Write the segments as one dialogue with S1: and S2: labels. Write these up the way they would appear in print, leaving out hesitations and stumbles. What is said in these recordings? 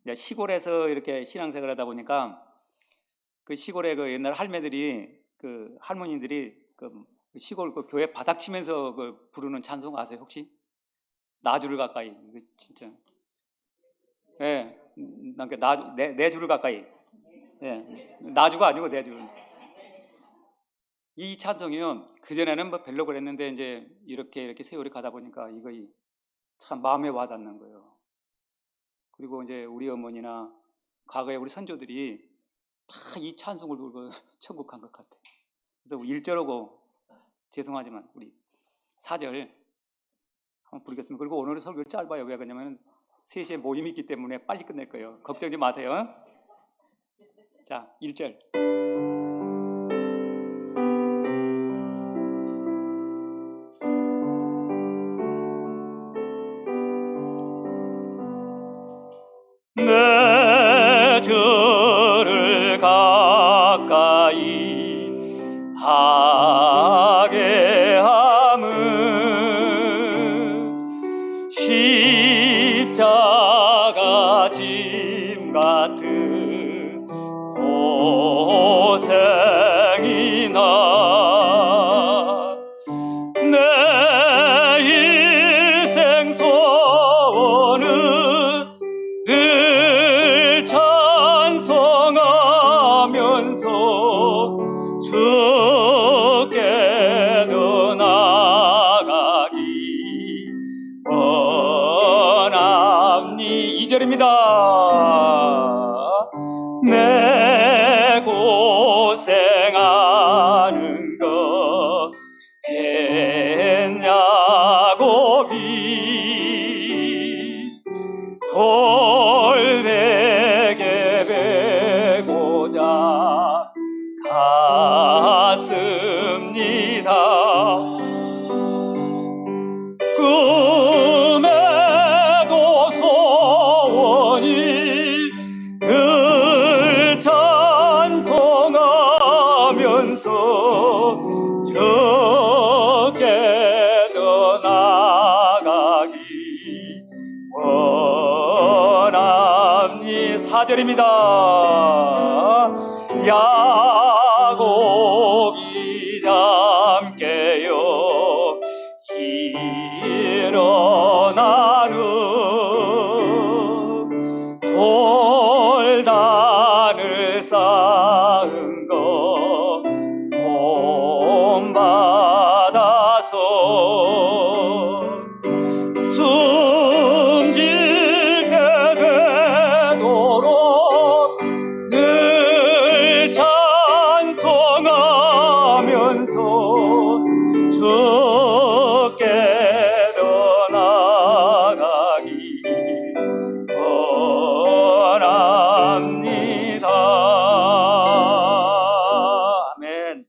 S1: 이제 시골에서 이렇게 신앙생활 하다 보니까 그 시골에 그 옛날 할매들이 그 할머니들이 그 시골 그 교회 바닥 치면서 그 부르는 찬송 아세요 혹시? 나주를 가까이 이거 진짜 예, 내 주를 가까이 예, 나주가 아니고 내 주. 이 찬송이요 그 전에는 뭐 별로 그랬는데 이제 이렇게 세월이 가다 보니까 이거 참 마음에 와닿는 거예요. 그리고 이제 우리 어머니나 과거에 우리 선조들이 다 이 찬송을 부르고 천국 간 것 같아요. 그래서 1절하고 죄송하지만 우리 4절 한번 부르겠습니다. 그리고 오늘의 설교 짧아요. 왜 그러냐면 3시에 모임이 있기 때문에 빨리 끝낼 거예요. 걱정지 마세요. 자, 1절. 내 주를 가까이 하게 함은 십자가 짐 같은 고생이나 내 일생 소원은 늘 찬송하면서 주께로 나가기 원합니. 2절입니다. 내 고생하는 것 했냐고 돌베개 베고자 갔습니다. 꿈에도 소원이 늘 찬송하면서 주께로 나가기 원합니. 4절입니다. 야곱이 잠깨요 일어나는 돌단을 쌓은 거 본받아서 숨질 때 되도록 늘 찬송하면서 주께로 나가기 원합니다. 아멘.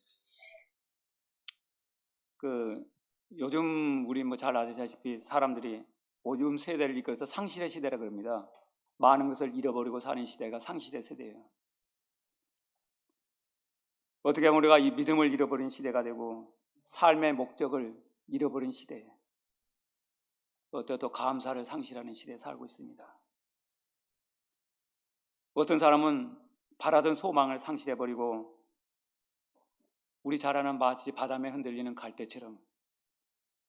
S1: 요즘 우리 뭐 잘 아시다시피 사람들이 요즘 세대를 이끌어서 상실의 시대라 그럽니다. 많은 것을 잃어버리고 사는 시대가 상실의 세대예요. 어떻게 하면 우리가 이 믿음을 잃어버린 시대가 되고 삶의 목적을 잃어버린 시대예요. 또 감사를 상실하는 시대에 살고 있습니다. 어떤 사람은 바라던 소망을 상실해버리고 우리 잘 아는 마치 바람에 흔들리는 갈대처럼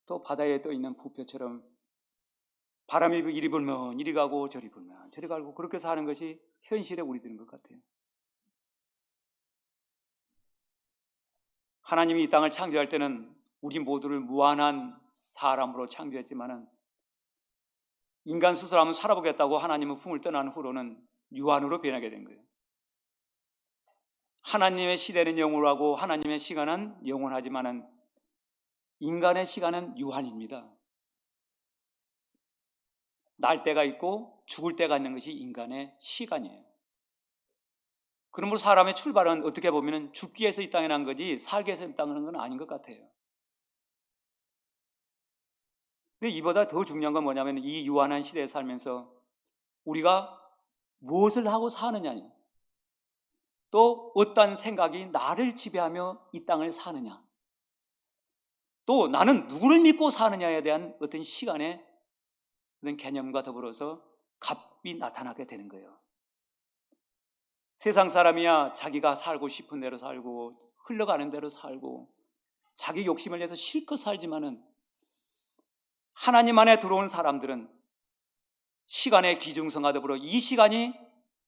S1: 또 바다에 떠 있는 부표처럼 바람이 이리 불면 이리 가고 저리 불면 저리 가고 그렇게 사는 것이 현실에 우리들인 것 같아요. 하나님이 이 땅을 창조할 때는 우리 모두를 무한한 사람으로 창조했지만은 인간 스스로 한번 살아보겠다고 하나님은 품을 떠난 후로는 유한으로 변하게 된 거예요. 하나님의 시대는 영원하고 하나님의 시간은 영원하지만은 인간의 시간은 유한입니다. 날 때가 있고 죽을 때가 있는 것이 인간의 시간이에요. 그러므로 사람의 출발은 어떻게 보면 죽기 위해서 이 땅에 난 거지 살기 위해서 이 땅에 난 건 아닌 것 같아요. 근데 이보다 더 중요한 건 뭐냐면 이 유한한 시대에 살면서 우리가 무엇을 하고 사느냐요. 또 어떤 생각이 나를 지배하며 이 땅을 사느냐. 또 나는 누구를 믿고 사느냐에 대한 어떤 시간의 그런 개념과 더불어서 나타나게 되는 거예요. 세상 사람이야 자기가 살고 싶은 대로 살고 흘러가는 대로 살고 자기 욕심을 내서 실컷 살지만은 하나님 안에 들어온 사람들은 시간의 기중성과 더불어 이 시간이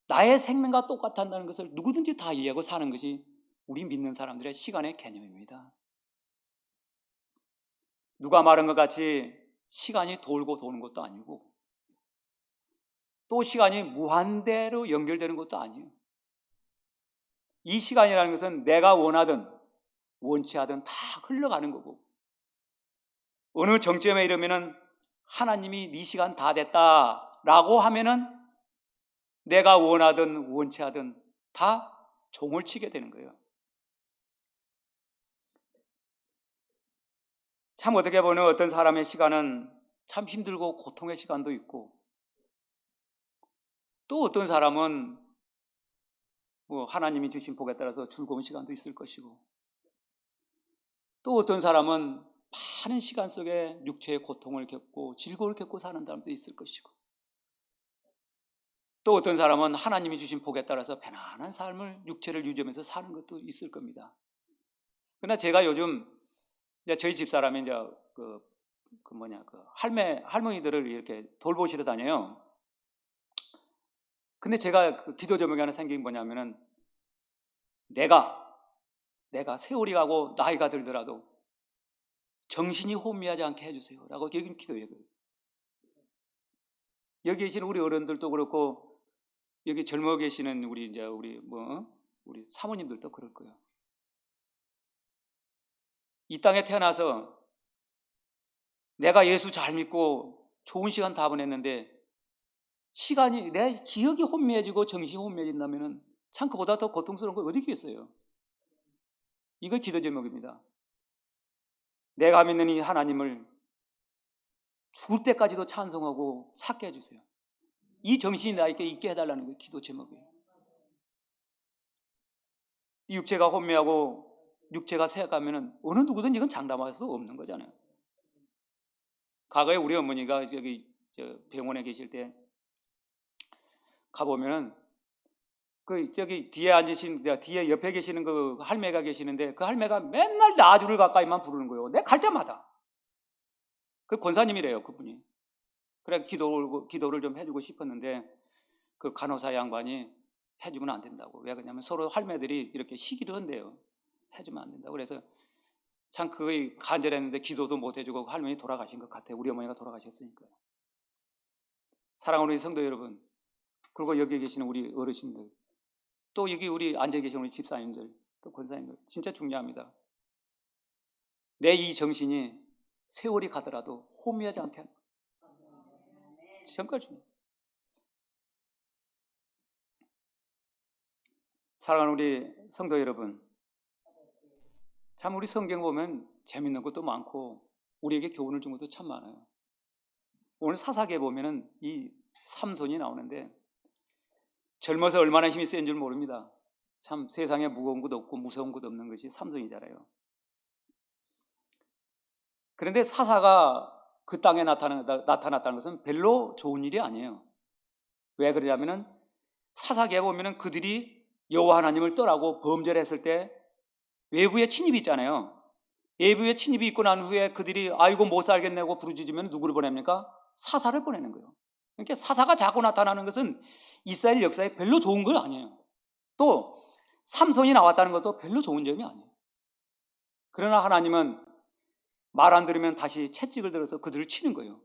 S1: 나의 생명과 똑같다는 것을 누구든지 다 이해하고 사는 것이 우리 믿는 사람들의 시간의 개념입니다. 누가 말한 것 같이 시간이 돌고 도는 것도 아니고 또 시간이 무한대로 연결되는 것도 아니에요. 이 시간이라는 것은 내가 원하든 원치 않든 다 흘러가는 거고 어느 정점에 이르면은 하나님이 네 시간 다 됐다라고 하면은 내가 원하든 원치 않든 다 종을 치게 되는 거예요. 참 어떻게 보면 어떤 사람의 시간은 참 힘들고 고통의 시간도 있고 또 어떤 사람은 뭐 하나님이 주신 복에 따라서 즐거운 시간도 있을 것이고 또 어떤 사람은 많은 시간 속에 육체의 고통을 겪고 즐거움을 겪고 사는 사람도 있을 것이고 또 어떤 사람은 하나님이 주신 복에 따라서 편안한 삶을 육체를 유지하면서 사는 것도 있을 겁니다. 그러나 제가 요즘 이제 저희 집사람이 이제 그 할머니들을 이렇게 돌보시러 다녀요. 근데 제가 그 기도 제목이 하나 생긴 게 뭐냐면은 내가 세월이 가고 나이가 들더라도 정신이 혼미하지 않게 해주세요. 라고 여기 기도해요. 여기 계시는 우리 어른들도 그렇고 여기 젊어 계시는 우리 사모님들도 그럴 거예요. 이 땅에 태어나서 내가 예수 잘 믿고 좋은 시간 다 보냈는데 시간이 내 기억이 혼미해지고 정신이 혼미해진다면은 참 그보다 더 고통스러운 거 어디 있겠어요. 이거 기도 제목입니다. 내가 믿는 이 하나님을 죽을 때까지도 찬송하고 찾게 해주세요. 이 정신이 나에게 있게 해달라는 게 기도 제목이에요. 이 육체가 혼미하고 육체가 새가면은 어느 누구든 이건 장담할 수 없는 거잖아요. 과거에 우리 어머니가 저기 병원에 계실 때 가보면은 그 저기 뒤에 옆에 계시는 그 할매가 계시는데 그 할매가 맨날 나주를 가까이만 부르는 거예요. 내가 갈 때마다. 그 권사님이래요, 그분이. 그래 기도를 좀 해주고 싶었는데 그 간호사 양반이 해주면 안 된다고. 왜 그러냐면 서로 할매들이 이렇게 시기를 한대요. 해주면 안 된다고. 그래서 참 그게 간절했는데 기도도 못 해주고 할머니 돌아가신 것 같아요. 우리 어머니가 돌아가셨으니까요. 사랑하는 우리 성도 여러분, 그리고 여기 계시는 우리 어르신들, 또 여기 우리 앉아 계신 우리 집사님들, 또 권사님들, 진짜 중요합니다. 내 이 정신이 세월이 가더라도 혼미하지 않게 하는 거예요. 정말 중요해요. 사랑하는 우리 성도 여러분, 참 우리 성경 보면 재밌는 것도 많고 우리에게 교훈을 준 것도 참 많아요. 오늘 사사기에 보면은 이 삼손이 나오는데 젊어서 얼마나 힘이 센 줄 모릅니다. 참 세상에 무거운 것도 없고 무서운 것도 없는 것이 삼손이잖아요. 그런데 사사가 그 땅에 나타났다는 것은 별로 좋은 일이 아니에요. 왜 그러냐면은 사사기에 보면은 그들이 여호와 하나님을 떠나고 범죄했을 때 외부의 침입이 있잖아요. 외부의 침입이 있고 난 후에 그들이 아이고 못 살겠네고 부르짖으면 누구를 보냅니까? 사사를 보내는 거예요. 그러니까 사사가 자꾸 나타나는 것은 이스라엘 역사에 별로 좋은 거 아니에요. 또 삼손이 나왔다는 것도 별로 좋은 점이 아니에요. 그러나 하나님은 말 안 들으면 다시 채찍을 들어서 그들을 치는 거예요.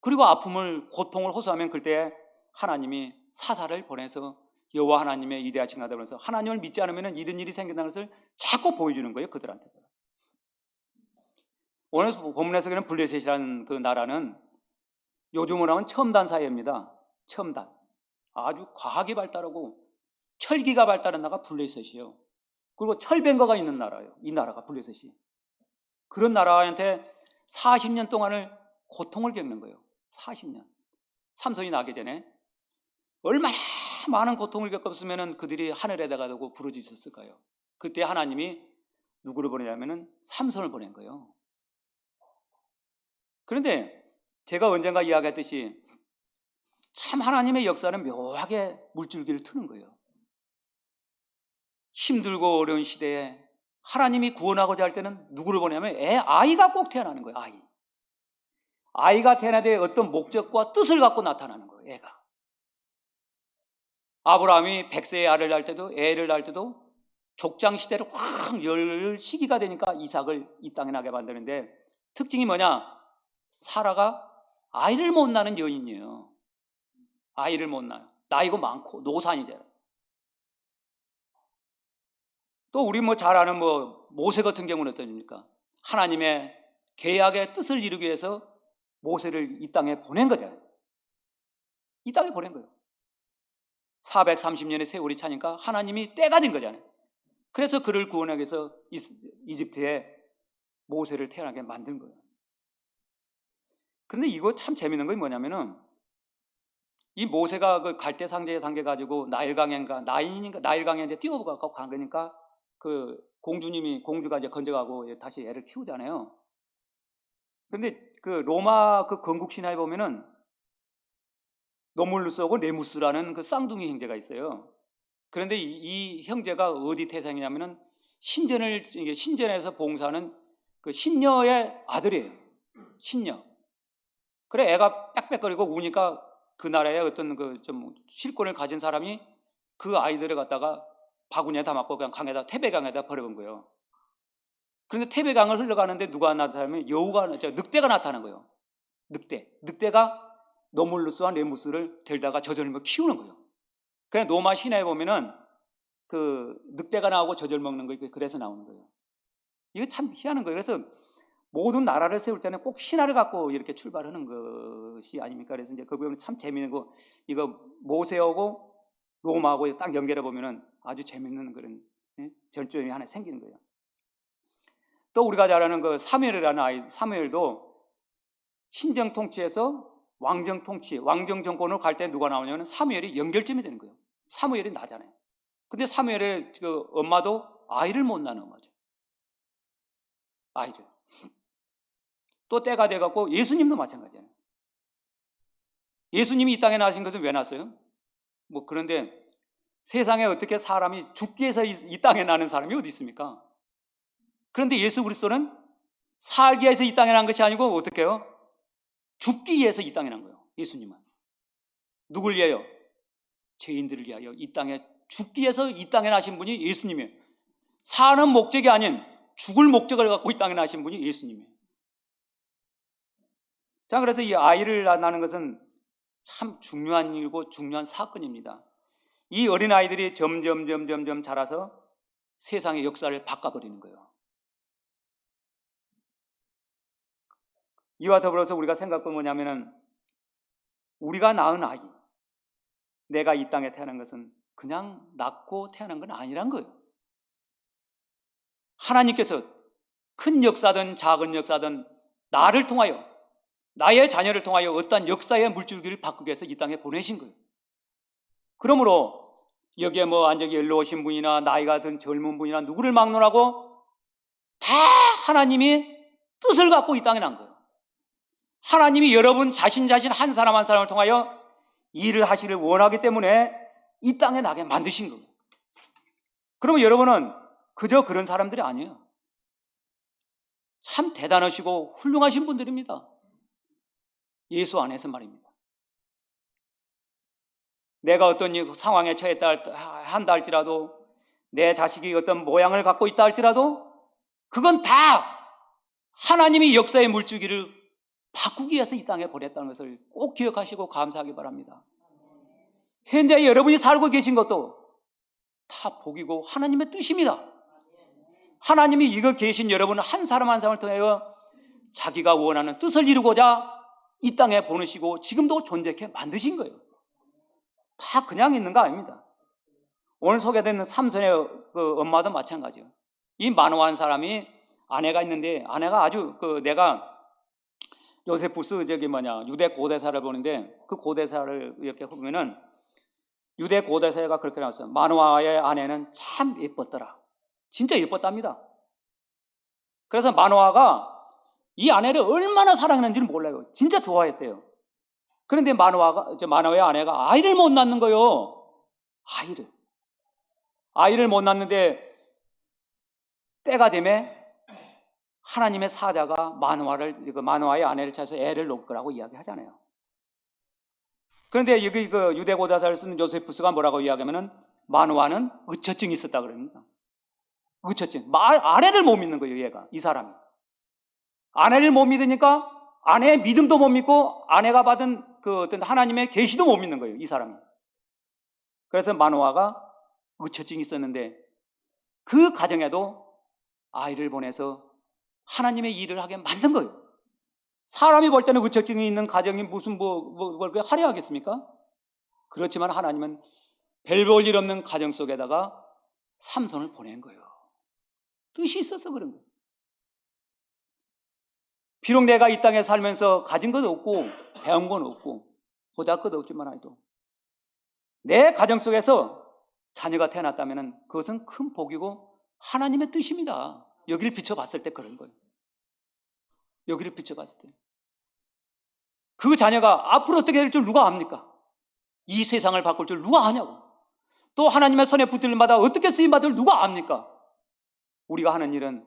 S1: 그리고 아픔을 고통을 호소하면 그때 하나님이 사사를 보내서 여호와 하나님의 위대하신 하다 그래서 하나님을 믿지 않으면 이런 일이 생긴다는 것을 자꾸 보여주는 거예요. 그들한테. 오늘 본문에서는 블레셋이라는 그 나라는 요즘으로 하면 첨단 사회입니다. 첨단. 아주 과학이 발달하고 철기가 발달한 나라가 블레셋이에요. 그리고 철병거가 있는 나라예요. 이 나라가 블레셋이. 그런 나라한테 40년 동안을 고통을 겪는 거예요. 40년. 삼손이 나기 전에 얼마나 많은 고통을 겪었으면 그들이 하늘에다가 두고 부르짖었을까요? 그때 하나님이 누구를 보내냐면은 삼손을 보낸 거예요. 그런데 제가 언젠가 이야기했듯이 참 하나님의 역사는 묘하게 물줄기를 트는 거예요. 힘들고 어려운 시대에 하나님이 구원하고자 할 때는 누구를 보내냐면 아이가 꼭 태어나는 거예요. 아이가 태어날 때 어떤 목적과 뜻을 갖고 나타나는 거예요. 애가. 아브라함이 100세의 애를 낳을 때도 족장 시대를 확 열 시기가 되니까 이삭을 이 땅에 나게 만드는데, 특징이 뭐냐? 사라가 아이를 못 낳는 여인이에요. 아이를 못 낳아요. 나이고 많고 노산이잖아요. 또 우리 잘 아는 모세 같은 경우는 어떠십니까? 하나님의 계약의 뜻을 이루기 위해서 모세를 이 땅에 보낸 거잖아요. 이 땅에 보낸 거예요. 430년의 세월이 차니까 하나님이 때가 된 거잖아요. 그래서 그를 구원하기 위해서 이집트에 모세를 태어나게 만든 거예요. 그런데 이거 참 재밌는 건 뭐냐면은, 이 모세가 그 갈대상제에 담겨가지고 나일강에 뛰어가고 간 거니까 그 공주가 이제 건져가고 다시 애를 키우잖아요. 그런데 그 로마 그 건국 신화에 보면은 노물루스하고 네무스라는 그 쌍둥이 형제가 있어요. 그런데 이 형제가 어디 태생이냐면은 신전에서 봉사하는 그 신녀의 아들이에요. 신녀. 그래 애가 빽빽거리고 우니까 그 나라의 어떤 그 좀 실권을 가진 사람이 그 아이들을 갖다가 바구니에 담았고 그냥 태백강에다 버려본 거예요. 그런데 태백강을 흘러가는데 누가 나타나면 늑대가 나타나는 거예요. 늑대가 노물루스와 네무스를 데려다가 젖을 키우는 거예요. 그냥 로마 신화에 보면은 그 늑대가 나오고 젖을 먹는 거, 그래서 나오는 거예요. 이거 참 희한한 거예요. 그래서 모든 나라를 세울 때는 꼭 신화를 갖고 이렇게 출발하는 것이 아닙니까? 그래서 이제 그 부분은 참 재미있는 거, 이거 모세하고 로마하고 딱 연결해 보면은 아주 재밌는 그런 절정이 하나 생기는 거예요. 또 우리가 잘 아는 그 사무엘이라는 아이, 사무엘도 신정 통치에서 왕정 통치, 왕정 정권으로 갈 때 누가 나오냐면 사무엘이 연결점이 되는 거예요. 사무엘이 나잖아요. 근데 사무엘의 그 엄마도 아이를 못 낳는 거죠. 아이를. 또 때가 돼갖고 예수님도 마찬가지예요. 예수님이 이 땅에 나신 것은 왜 났어요? 그런데 세상에 어떻게 사람이 죽기 위해서 이 땅에 나는 사람이 어디 있습니까? 그런데 예수 그리스도는 살기 위해서 이 땅에 난 것이 아니고 어떻게 해요? 죽기 위해서 이 땅에 난 거예요. 예수님은. 누굴 위하여? 죄인들을 위하여 이 땅에 죽기 위해서 이 땅에 나신 분이 예수님이에요. 사는 목적이 아닌 죽을 목적을 갖고 이 땅에 나신 분이 예수님이에요. 자, 그래서 이 아이를 낳는 것은 참 중요한 일이고 중요한 사건입니다. 이 어린아이들이 점점 자라서 세상의 역사를 바꿔버리는 거예요. 이와 더불어서 우리가 생각해 뭐냐면은, 우리가 낳은 아이, 내가 이 땅에 태어난 것은 그냥 낳고 태어난 건 아니란 거예요. 하나님께서 큰 역사든 작은 역사든 나를 통하여, 나의 자녀를 통하여 어떠한 역사의 물줄기를 바꾸기 위해서 이 땅에 보내신 거예요. 그러므로 여기에 안저기 일로 오신 분이나 나이가 든 젊은 분이나 누구를 막론하고 다 하나님이 뜻을 갖고 이 땅에 난 거예요. 하나님이 여러분 자신 한 사람 한 사람을 통하여 일을 하시길 원하기 때문에 이 땅에 나게 만드신 거예요. 그러면 여러분은 그저 그런 사람들이 아니에요. 참 대단하시고 훌륭하신 분들입니다. 예수 안에서 말입니다. 내가 어떤 상황에 처했다 한다 할지라도, 내 자식이 어떤 모양을 갖고 있다 할지라도 그건 다 하나님이 역사의 물줄기를 바꾸기 위해서 이 땅에 보냈다는 것을 꼭 기억하시고 감사하기 바랍니다. 현재 여러분이 살고 계신 것도 다 복이고 하나님의 뜻입니다. 하나님이 이거 계신 여러분 한 사람 한 사람을 통하여 자기가 원하는 뜻을 이루고자 이 땅에 보내시고 지금도 존재케 만드신 거예요. 다 그냥 있는 거 아닙니다. 오늘 소개된 삼손의 그 엄마도 마찬가지예요. 이 마노아한 사람이 아내가 있는데, 아내가 아주 내가 요세푸스 유대 고대사를 보는데, 그 고대사를 이렇게 보면은 유대 고대사가 그렇게 나왔어요. 마노아의 아내는 참 예뻤더라. 진짜 예뻤답니다. 그래서 마노아가 이 아내를 얼마나 사랑했는지는 몰라요. 진짜 좋아했대요. 그런데 마노아의 아내가 아이를 못 낳는 거예요. 아이를 못 낳는데 때가 되면 하나님의 사자가 마노아의 아내를 찾아서 애를 놓을 거라고 이야기하잖아요. 그런데 여기 그 유대 고다사를 쓰는 요세푸스가 뭐라고 이야기하면은 마노아는 의처증이 있었다 그럽니다. 의처증. 아내를 못 믿는 거예요, 얘가. 이 사람이. 아내를 못 믿으니까 아내의 믿음도 못 믿고 아내가 받은 그 어떤 하나님의 계시도 못 믿는 거예요, 이 사람이. 그래서 마노아가 의처증이 있었는데 그 가정에도 아이를 보내서 하나님의 일을 하게 만든 거예요. 사람이 볼 때는 의처증이 있는 가정이 무슨 뭘 화려하겠습니까? 그렇지만 하나님은 별 볼 일 없는 가정 속에다가 삼손을 보낸 거예요. 뜻이 있어서 그런 거예요. 비록 내가 이 땅에 살면서 가진 것 없고 배운 건 없고 보잘것 없지만 해도 내 가정 속에서 자녀가 태어났다면 그것은 큰 복이고 하나님의 뜻입니다. 여기를 비춰봤을 때 그런 거예요. 여기를 비춰봤을 때. 그 자녀가 앞으로 어떻게 될 줄 누가 압니까? 이 세상을 바꿀 줄 누가 아냐고. 또 하나님의 손에 붙을 일마다 어떻게 쓰임받을 누가 압니까? 우리가 하는 일은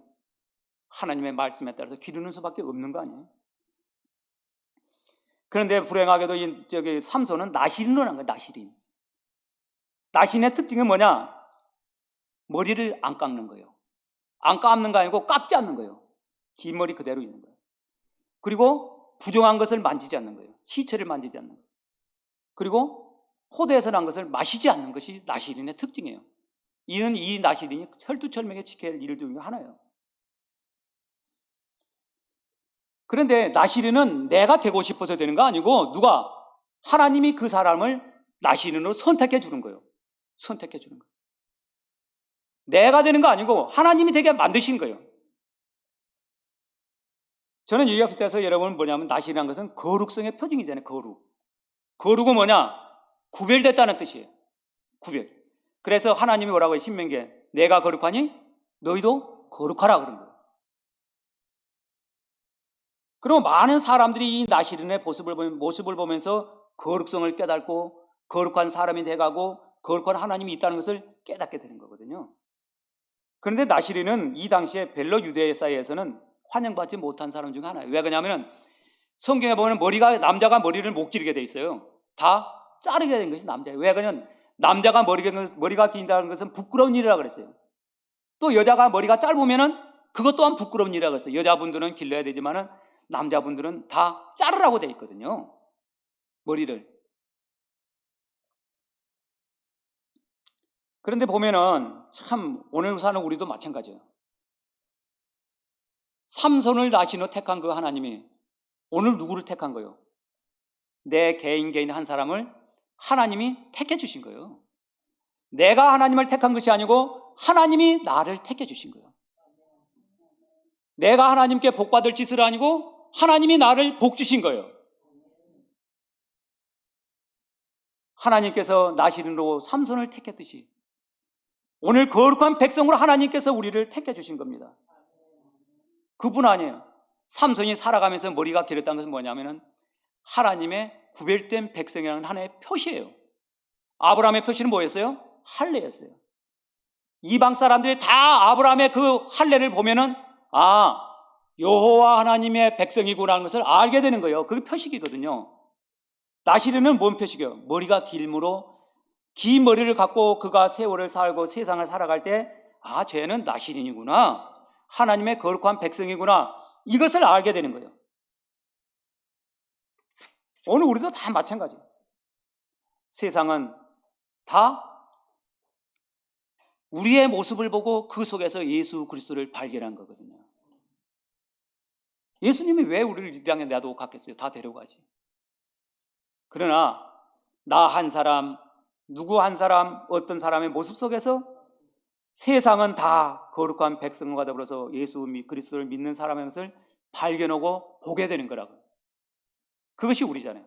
S1: 하나님의 말씀에 따라서 기르는 수밖에 없는 거 아니에요? 그런데 불행하게도 삼손은 나시린을 한 거예요. 나시린의 특징은 뭐냐? 머리를 안 깎는 거예요. 안 감는 거 아니고 깎지 않는 거예요. 긴 머리 그대로 있는 거예요. 그리고 부정한 것을 만지지 않는 거예요. 시체를 만지지 않는 거예요. 그리고 포도에서 난 것을 마시지 않는 것이 나시린의 특징이에요. 이는 이 나시린이 혈투철명에 지켜야 할 일 중에 하나예요. 그런데 나시린은 내가 되고 싶어서 되는 거 아니고 하나님이 그 사람을 나시린으로 선택해 주는 거예요. 선택해 주는 거예요. 내가 되는 거 아니고 하나님이 되게 만드신 거예요. 저는 얘기할 때서 여러분 뭐냐면 나시린이라는 것은 거룩성의 표징이잖아요. 거룩은 뭐냐? 구별됐다는 뜻이에요. 구별. 그래서 하나님이 뭐라고 해요? 신명기에 내가 거룩하니 너희도 거룩하라 그런 거예요. 그리고 많은 사람들이 이 나시린의 모습을 보면서 거룩성을 깨닫고 거룩한 사람이 돼가고 거룩한 하나님이 있다는 것을 깨닫게 되는 거거든요. 그런데 나시린은 이 당시에 별로 유대 사이에서는 환영받지 못한 사람 중 하나예요. 왜 그러냐면 성경에 보면 남자가 머리를 못 기르게 돼 있어요. 다 자르게 된 것이 남자예요. 왜 그러냐면 남자가 머리가 긴다는 것은 부끄러운 일이라고 그랬어요. 또 여자가 머리가 짧으면은 그것 또한 부끄러운 일이라고 그랬어요. 여자분들은 길러야 되지만은 남자분들은 다 자르라고 돼 있거든요. 머리를. 그런데 보면은 참 오늘 사는 우리도 마찬가지예요. 삼손을 나시로 택한 그 하나님이 오늘 누구를 택한 거예요? 내 개인 한 사람을 하나님이 택해 주신 거예요. 내가 하나님을 택한 것이 아니고 하나님이 나를 택해 주신 거예요. 내가 하나님께 복 받을 짓을 아니고 하나님이 나를 복 주신 거예요. 하나님께서 나시린으로 삼손을 택했듯이 오늘 거룩한 백성으로 하나님께서 우리를 택해 주신 겁니다. 그뿐 아니에요. 삼손이 살아가면서 머리가 길었다는 것은 뭐냐면은 하나님의 구별된 백성이라는 하나의 표시예요. 아브라함의 표시는 뭐였어요? 할례였어요. 이방 사람들이 다 아브라함의 그 할례를 보면은 여호와 하나님의 백성이구나 하는 것을 알게 되는 거예요. 그게 표식이거든요. 나시린은 뭔 표식이에요? 머리가 길므로 긴 머리를 갖고 그가 세월을 살고 세상을 살아갈 때 쟤는 나시린이구나. 하나님의 거룩한 백성이구나. 이것을 알게 되는 거예요. 오늘 우리도 다 마찬가지예요. 세상은 다 우리의 모습을 보고 그 속에서 예수 그리스도를 발견한 거거든요. 예수님이 왜 우리를 이 땅에 놔두고 갔겠어요? 다 데려가지. 그러나 나 한 사람, 누구 한 사람, 어떤 사람의 모습 속에서 세상은 다 거룩한 백성과 더불어서 예수 그리스도를 믿는 사람의 것을 발견하고 보게 되는 거라고. 그것이 우리잖아요.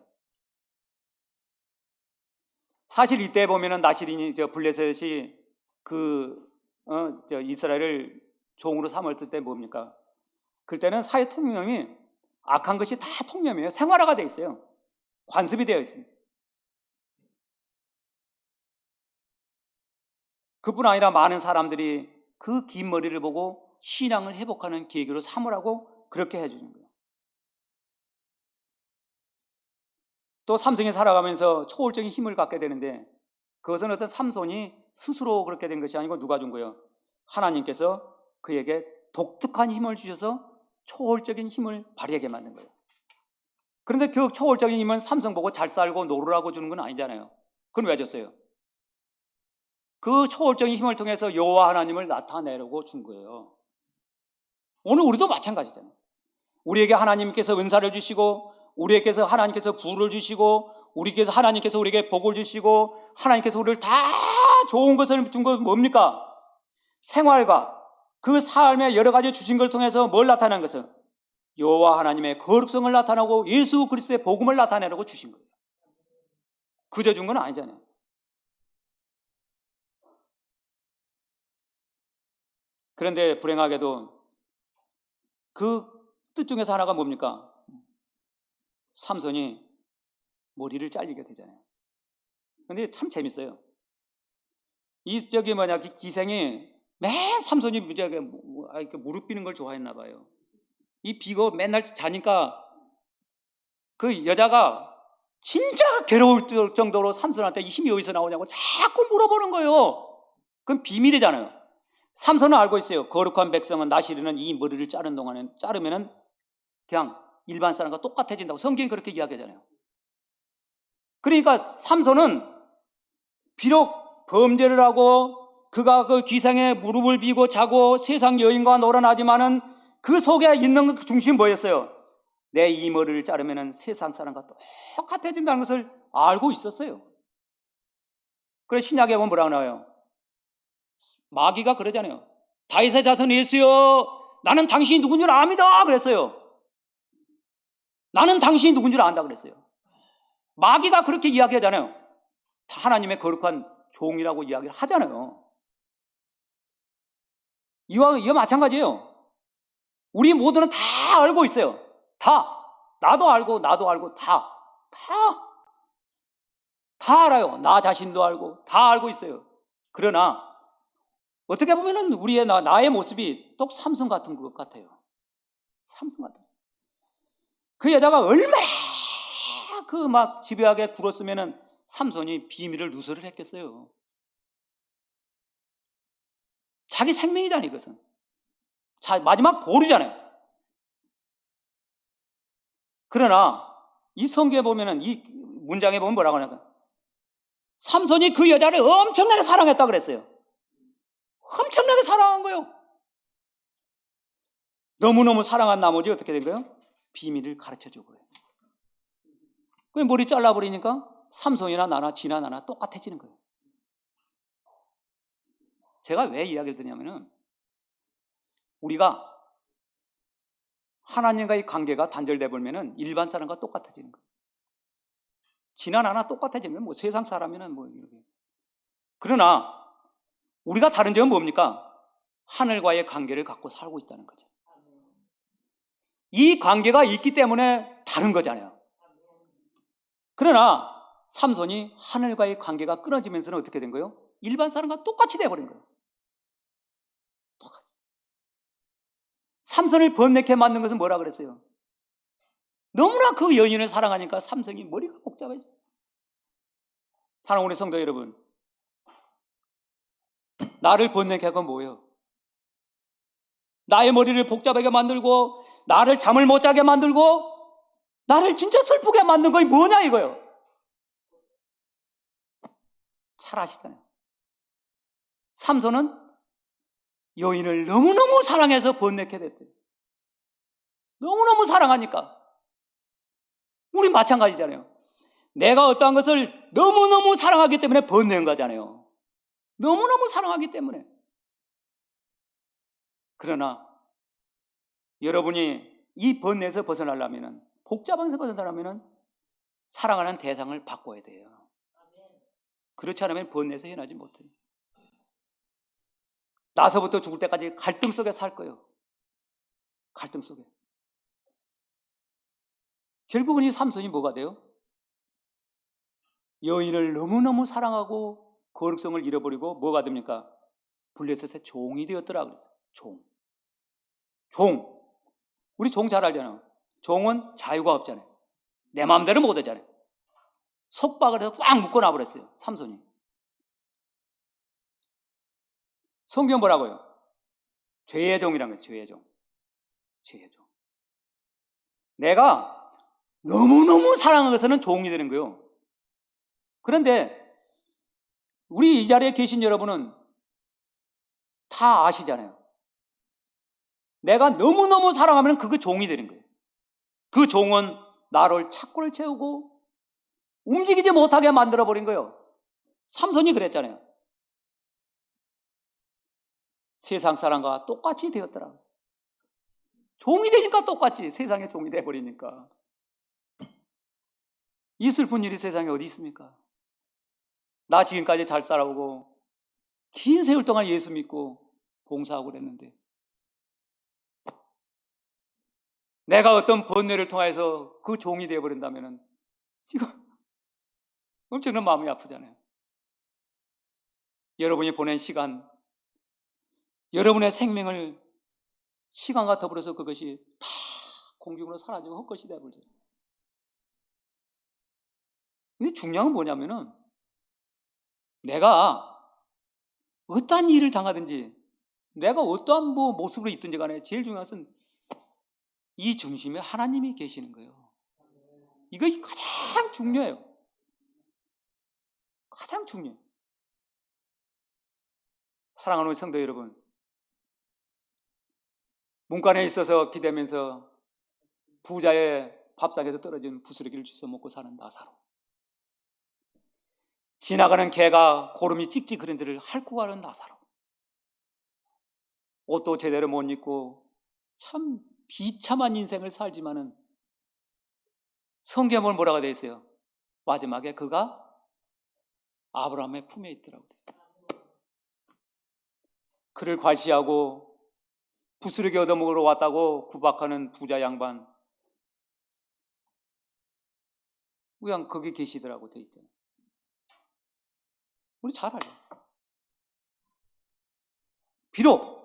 S1: 사실 이때 보면은 나시린이 블레셋이 이스라엘을 종으로 삼을 때 뭡니까? 그때는 사회 통념이 악한 것이 다 통념이에요. 생활화가 돼 있어요. 관습이 되어 있습니다. 그뿐 아니라 많은 사람들이 그 긴 머리를 보고 신앙을 회복하는 계기로 삼으라고 그렇게 해주는 거예요. 또 삼성이 살아가면서 초월적인 힘을 갖게 되는데 그것은 어떤 삼손이 스스로 그렇게 된 것이 아니고 누가 준 거예요? 하나님께서 그에게 독특한 힘을 주셔서 초월적인 힘을 발휘하게 만든 거예요. 그런데 그 초월적인 힘은 삼성 보고 잘 살고 노르라고 주는 건 아니잖아요. 그건 왜 줬어요? 그 초월적인 힘을 통해서 여호와 하나님을 나타내려고 준 거예요. 오늘 우리도 마찬가지잖아요. 우리에게 하나님께서 은사를 주시고 우리에게서 하나님께서 부를 주시고 우리께서 하나님께서 우리에게 복을 주시고 하나님께서 우리를 다 좋은 것을 준 건 뭡니까? 생활과 그 삶의 여러 가지 주신 걸 통해서 뭘 나타낸 것은 여호와 하나님의 거룩성을 나타내고 예수 그리스도의 복음을 나타내려고 주신 거예요. 그저 준 건 아니잖아요. 그런데 불행하게도 그 뜻 중에서 하나가 뭡니까? 삼손이 머리를 잘리게 되잖아요. 근데 참 재밌어요. 저기 기생이 맨 삼손이 이렇게 무릎 비는 걸 좋아했나 봐요. 이 비고 맨날 자니까 그 여자가 진짜 괴로울 정도로 삼손한테 이 힘이 어디서 나오냐고 자꾸 물어보는 거예요. 그건 비밀이잖아요. 삼손은 알고 있어요. 거룩한 백성은 나시르는 이 머리를 자르면은 그냥 일반 사람과 똑같아진다고 성경이 그렇게 이야기하잖아요. 그러니까 삼손은 비록 범죄를 하고 그가 그 기생의 무릎을 비고 자고 세상 여인과 놀아나지만은 그 속에 있는 그 중심이 뭐였어요? 내 이 머리를 자르면은 세상 사람과 똑같아진다는 것을 알고 있었어요. 그래서 신약에 보면 뭐라고 나와요? 마귀가 그러잖아요. 다윗의 자손 예수여, 나는 당신이 누군 줄 압니다. 그랬어요. 나는 당신이 누군 줄 안다 그랬어요. 마귀가 그렇게 이야기하잖아요. 하나님의 거룩한 종이라고 이야기를 하잖아요. 이와 마찬가지예요. 우리 모두는 다 알고 있어요. 다. 나도 알고 다 알아요. 나 자신도 알고 다 알고 있어요. 그러나 어떻게 보면은 우리의 나의 모습이 똑 삼손 같은 것 같아요. 삼손 같은. 그 여자가 얼마나 그 막 집요하게 굴었으면은 삼손이 비밀을 누설을 했겠어요. 자기 생명이잖아요, 이것은. 마지막 보루잖아요. 그러나 이 성경에 보면은 이 문장에 보면 뭐라고 하냐면 삼손이 그 여자를 엄청나게 사랑했다 그랬어요. 엄청나게 사랑한 거예요. 너무너무 사랑한 나머지 어떻게 된 거예요? 비밀을 가르쳐준 거예요. 그 머리 잘라버리니까 삼손이나 나나 지나 나나 똑같아지는 거예요. 제가 왜 이야기를 드냐면은 우리가 하나님과의 관계가 단절돼 버리면은 일반 사람과 똑같아지는 거예요. 지나 나나 똑같아지면 뭐 세상 사람이면 뭐 이렇게. 그러나 우리가 다른 점은 뭡니까? 하늘과의 관계를 갖고 살고 있다는 거죠. 이 관계가 있기 때문에 다른 거잖아요. 그러나 삼손이 하늘과의 관계가 끊어지면서는 어떻게 된 거예요? 일반 사람과 똑같이 돼버린 거예요. 똑같이. 삼손을 번뇌케 만든 것은 뭐라 그랬어요? 너무나 그 여인을 사랑하니까 삼손이 머리가 복잡해져. 사랑하는 우리 성도 여러분, 나를 번뇌케 한 건 뭐예요? 나의 머리를 복잡하게 만들고 나를 잠을 못 자게 만들고 나를 진짜 슬프게 만든 것이 뭐냐 이거예요. 잘 아시잖아요. 삼손은 여인을 너무너무 사랑해서 번뇌케 됐대요. 너무너무 사랑하니까. 우리 마찬가지잖아요. 내가 어떠한 것을 너무너무 사랑하기 때문에 번뇌한 거잖아요. 너무너무 사랑하기 때문에. 그러나 여러분이 이 번뇌에서 벗어나려면, 복잡함에서 벗어나려면 사랑하는 대상을 바꿔야 돼요. 그렇지 않으면 번뇌에서 해나지 못해요. 나서부터 죽을 때까지 갈등 속에 살 거예요. 갈등 속에. 결국은 이 삼손이 뭐가 돼요? 여인을 너무너무 사랑하고 거룩성을 잃어버리고 뭐가 됩니까? 블레셋의 종이 되었더라 그랬어요. 종. 우리 종 잘 알잖아요. 종은 자유가 없잖아요. 내 마음대로 못 하잖아요. 속박을 해서 꽉 묶어놔 버렸어요. 삼손이. 성경 뭐라고요? 죄의 종이라는 거예요. 죄의 종. 죄의 종. 내가 너무너무 사랑한 것은 종이 되는 거예요. 그런데 우리 이 자리에 계신 여러분은 다 아시잖아요. 내가 너무너무 사랑하면 그거 종이 되는 거예요. 그 종은 나를 착고를 채우고 움직이지 못하게 만들어버린 거예요. 삼손이 그랬잖아요. 세상 사람과 똑같이 되었더라. 종이 되니까 똑같지. 세상의 종이 돼버리니까. 이 슬픈 일이 세상에 어디 있습니까? 나 지금까지 잘 살아오고 긴 세월 동안 예수 믿고 봉사하고 그랬는데 내가 어떤 번뇌를 통해서 그 종이 되어버린다면 이거 엄청난 마음이 아프잖아요. 여러분이 보낸 시간, 여러분의 생명을 시간과 더불어서 그것이 다 공중으로 사라지고 헛것이 되어버려요. 근데 중요한 건 뭐냐면은 내가 어떠한 일을 당하든지 내가 어떠한 모습으로 있든지 간에 제일 중요한 것은 이 중심에 하나님이 계시는 거예요. 이것이 가장 중요해요. 가장 중요해요. 사랑하는 성도 여러분, 문간에 있어서 기대면서 부자의 밥상에서 떨어진 부스러기를 주워 먹고 사는 나사로, 지나가는 개가 고름이 찍찍 그런 데를 핥고 가는 나사로, 옷도 제대로 못 입고 참 비참한 인생을 살지만은 성경을 뭐라고 되어 있어요? 마지막에 그가 아브라함의 품에 있더라고. 그를 괄시하고 부스러기 얻어먹으러 왔다고 구박하는 부자 양반, 그냥 거기 계시더라고 돼 있잖아요. 우리 잘 알죠. 비록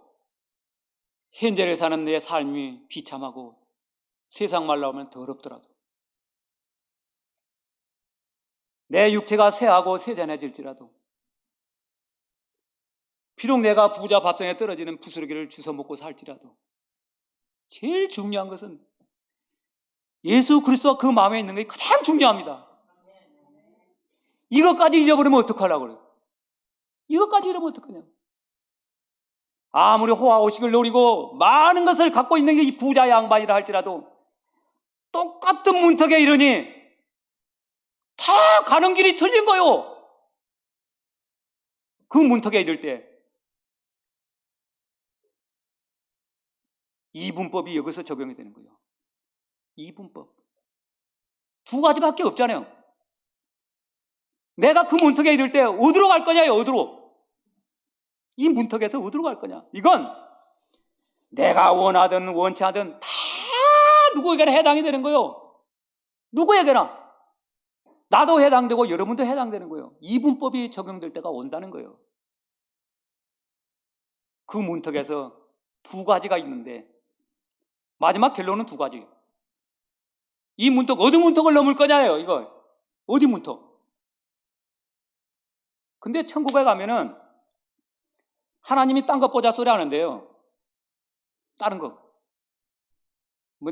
S1: 현재를 사는 내 삶이 비참하고 세상 말 나오면 더럽더라도 내 육체가 쇠하고 세잔해질지라도 비록 내가 부자 밥상에 떨어지는 부스러기를 주워 먹고 살지라도 제일 중요한 것은 예수 그리스도와 그 마음에 있는 게 가장 중요합니다. 이것까지 잊어버리면 어떡하려고 그래요? 이것까지 잃으면 어떡하냐? 아무리 호화호식을 노리고 많은 것을 갖고 있는 게 이 부자 양반이라 할지라도 똑같은 문턱에 이르니 다 가는 길이 틀린 거요. 그 문턱에 이를 때 이분법이 여기서 적용이 되는 거예요. 이분법. 두 가지밖에 없잖아요. 내가 그 문턱에 이를 때 어디로 갈 거냐요? 어디로? 이 문턱에서 어디로 갈 거냐? 이건 내가 원하든 원치 않든 다 누구에게나 해당이 되는 거예요. 누구에게나. 나도 해당되고 여러분도 해당되는 거예요. 이분법이 적용될 때가 온다는 거예요. 그 문턱에서 두 가지가 있는데 마지막 결론은 두 가지. 이 문턱, 어디 문턱을 넘을 거냐예요. 이거 어디 문턱? 근데 천국에 가면은 하나님이 딴 거 보자 소리 하는데요. 다른 거.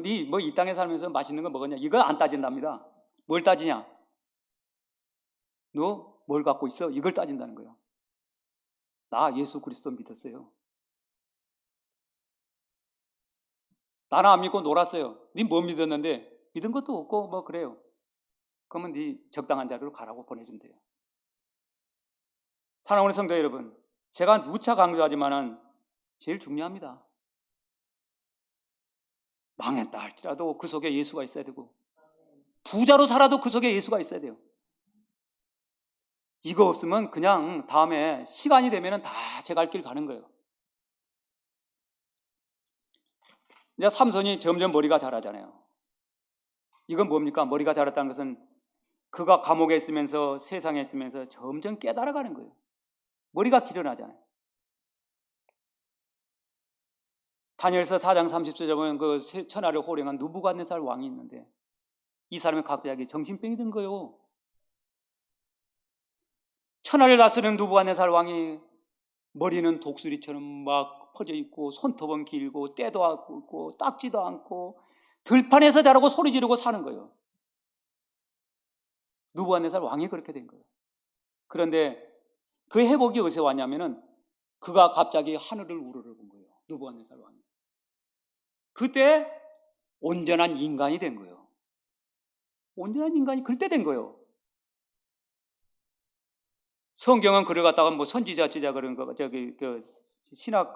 S1: 이 땅에 살면서 맛있는 거 먹었냐? 이거 안 따진답니다. 뭘 따지냐? 너 뭘 갖고 있어? 이걸 따진다는 거예요. 나 예수 그리스도 믿었어요. 나는 안 믿고 놀았어요. 네 뭐 믿었는데? 믿은 것도 없고 뭐 그래요. 그러면 네 적당한 자리로 가라고 보내준대요. 사랑하는 성도 여러분, 제가 누차 강조하지만은 제일 중요합니다. 망했다 할지라도 그 속에 예수가 있어야 되고 부자로 살아도 그 속에 예수가 있어야 돼요. 이거 없으면 그냥 다음에 시간이 되면 다 제 갈 길 가는 거예요. 이제 삼손이 점점 머리가 자라잖아요. 이건 뭡니까? 머리가 자랐다는 것은 그가 감옥에 있으면서 세상에 있으면서 점점 깨달아가는 거예요. 머리가 길어나잖아요. 다니엘서 4장 30절에 보면 그 천하를 호령한 느부갓네살 왕이 있는데 이 사람이 갑자기 정신병이 든 거예요. 천하를 다스리는 느부갓네살 왕이 머리는 독수리처럼 막 퍼져 있고 손톱은 길고 때도 않고 딱지도 않고 들판에서 자라고 소리 지르고 사는 거예요. 느부갓네살 왕이 그렇게 된 거예요. 그런데 그 회복이 어디서 왔냐면은 그가 갑자기 하늘을 우러러본 거예요. 느부갓네살 왕이. 그때 온전한 인간이 된 거예요. 온전한 인간이 그때 된 거예요. 성경은 그를 갖다가 뭐 선지자 그런 거 저기 그 신학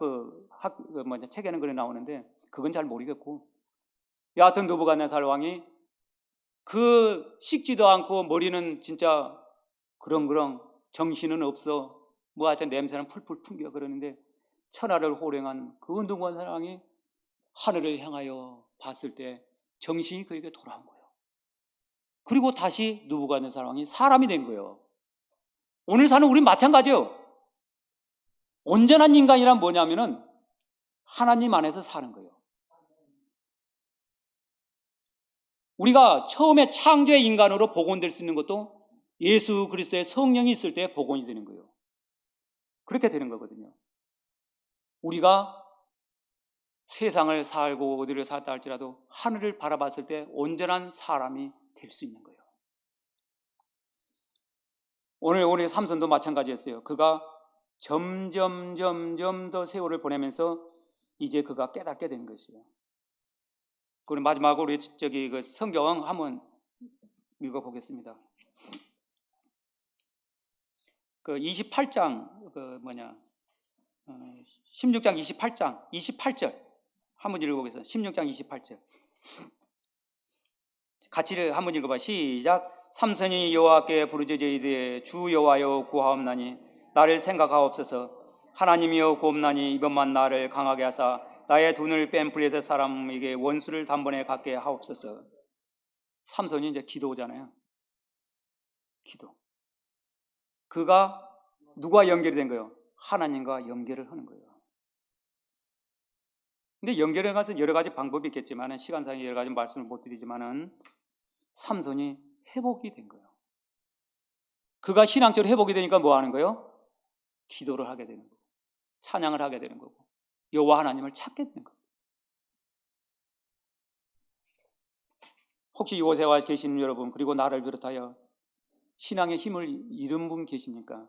S1: 책에는 그래 나오는데 그건 잘 모르겠고 여하튼 느부갓네살 왕이 그 씻지도 않고 머리는 진짜 그렁그렁 정신은 없어 뭐 하여튼 냄새는 풀풀 풍겨 그러는데 천하를 호령한 그 느부갓네살 왕이 하늘을 향하여 봤을 때 정신이 그에게 돌아온 거예요. 그리고 다시 느부갓네살 왕이 사람이 된 거예요. 오늘 사는 우린 마찬가지예요. 온전한 인간이란 뭐냐면은 하나님 안에서 사는 거예요. 우리가 처음에 창조의 인간으로 복원될 수 있는 것도 예수 그리스도의 성령이 있을 때 복원이 되는 거예요. 그렇게 되는 거거든요. 우리가 세상을 살고 어디를 살다 할지라도 하늘을 바라봤을 때 온전한 사람이 될 수 있는 거예요. 오늘 삼손도 마찬가지였어요. 그가 점점 더 세월을 보내면서 이제 그가 깨닫게 된 것이에요. 그리고 마지막으로 우리 그 성경 한번 읽어보겠습니다. 그 28장 16장 28절 한번 읽어보겠습니다. 16장 28절 같이 한번 읽어봐. 시작. 삼손이 여호와께 부르짖어 이르되 주 여호와여 구하옵나니 나를 생각하옵소서. 하나님이여 구옵나니 이번만 나를 강하게 하사 나의 돈을 뺀 블레셋 사람에게 원수를 단번에 갖게 하옵소서. 삼손이 이제 기도잖아요. 기도. 그가 누가 연결이 된 거예요? 하나님과 연결을 하는 거예요. 근데 연결해 가서 여러 가지 방법이 있겠지만 시간상에 여러 가지 말씀을 못 드리지만은 삼손이 회복이 된 거예요. 그가 신앙적으로 회복이 되니까 뭐 하는 거예요? 기도를 하게 되는 거고 찬양을 하게 되는 거고 여호와 하나님을 찾게 되는 거예요. 혹시 이곳에 와 계시는 여러분 그리고 나를 비롯하여 신앙의 힘을 잃은 분 계십니까?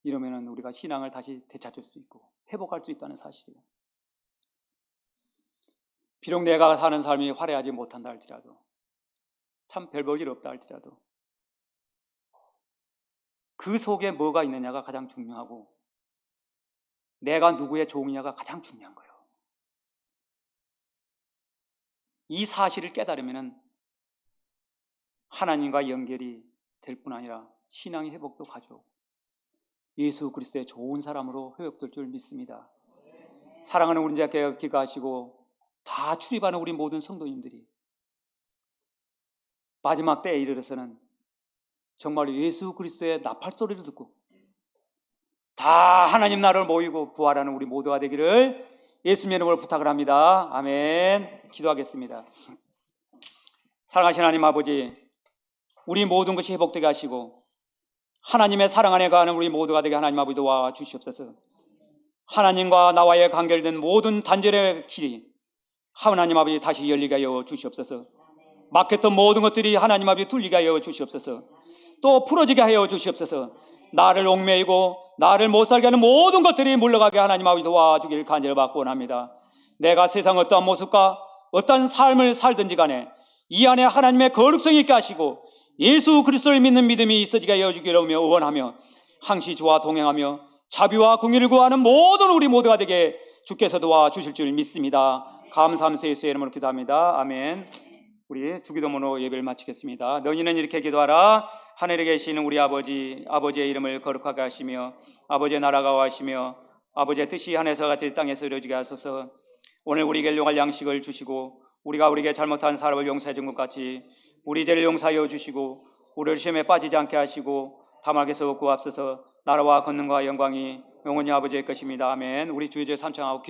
S1: 이러면은 우리가 신앙을 다시 되찾을 수 있고 회복할 수 있다는 사실이에요. 비록 내가 사는 삶이 화려하지 못한다 할지라도 참 별 볼 일 없다 할지라도 그 속에 뭐가 있느냐가 가장 중요하고 내가 누구의 종이냐가 가장 중요한 거예요. 이 사실을 깨달으면 하나님과 연결이 될 뿐 아니라 신앙의 회복도 가져오고 예수 그리스도의 좋은 사람으로 회복될 줄 믿습니다. 사랑하는 우리 자께 기가하시고 다 출입하는 우리 모든 성도님들이 마지막 때에 이르러서는 정말 예수 그리스도의 나팔 소리를 듣고 다 하나님 나라를 모이고 부활하는 우리 모두가 되기를 예수님의 이름으로 부탁을 합니다. 아멘. 기도하겠습니다. 사랑하신 하나님 아버지, 우리 모든 것이 회복되게 하시고 하나님의 사랑 안에 가는 우리 모두가 되게 하나님 아버지 도와 주시옵소서. 하나님과 나와의 관계된 모든 단절의 길이 하나님 아버지 다시 열리게 하여 주시옵소서. 막혔던 모든 것들이 하나님 아버지 뚫리게 하여 주시옵소서. 또 풀어지게 하여 주시옵소서. 나를 얽매이고 나를 못 살게 하는 모든 것들이 물러가게 하나님 아버지 도와주길 간절히 받고 원합니다. 내가 세상 어떠한 모습과 어떠한 삶을 살든지 간에 이 안에 하나님의 거룩성이 있게 하시고 예수 그리스도를 믿는 믿음이 있어지게 하여 주기를 원하며 항시 주와 동행하며 자비와 공의를 구하는 모든 우리 모두가 되게 주께서 도와주실 줄 믿습니다. 감사하면서 예수의 이름으로 기도합니다. 아멘. 우리 주기도문으로 예배를 마치겠습니다. 너희는 이렇게 기도하라. 하늘에 계시는 우리 아버지, 아버지의 이름을 거룩하게 하시며 아버지의 나라가 와시며 아버지의 뜻이 하늘에서 같이 땅에서 이루어지게 하소서. 오늘 우리에게 일용할 양식을 주시고 우리가 우리에게 잘못한 사람을 용서해 준 것 같이 우리 죄를 용서하여 주시고 우리를 시험에 빠지지 않게 하시고 다말에서 구하옵소서. 나라와 권능과 영광이 영원히 아버지의 것입니다. 아멘. 우리 주의 죄 삼창하고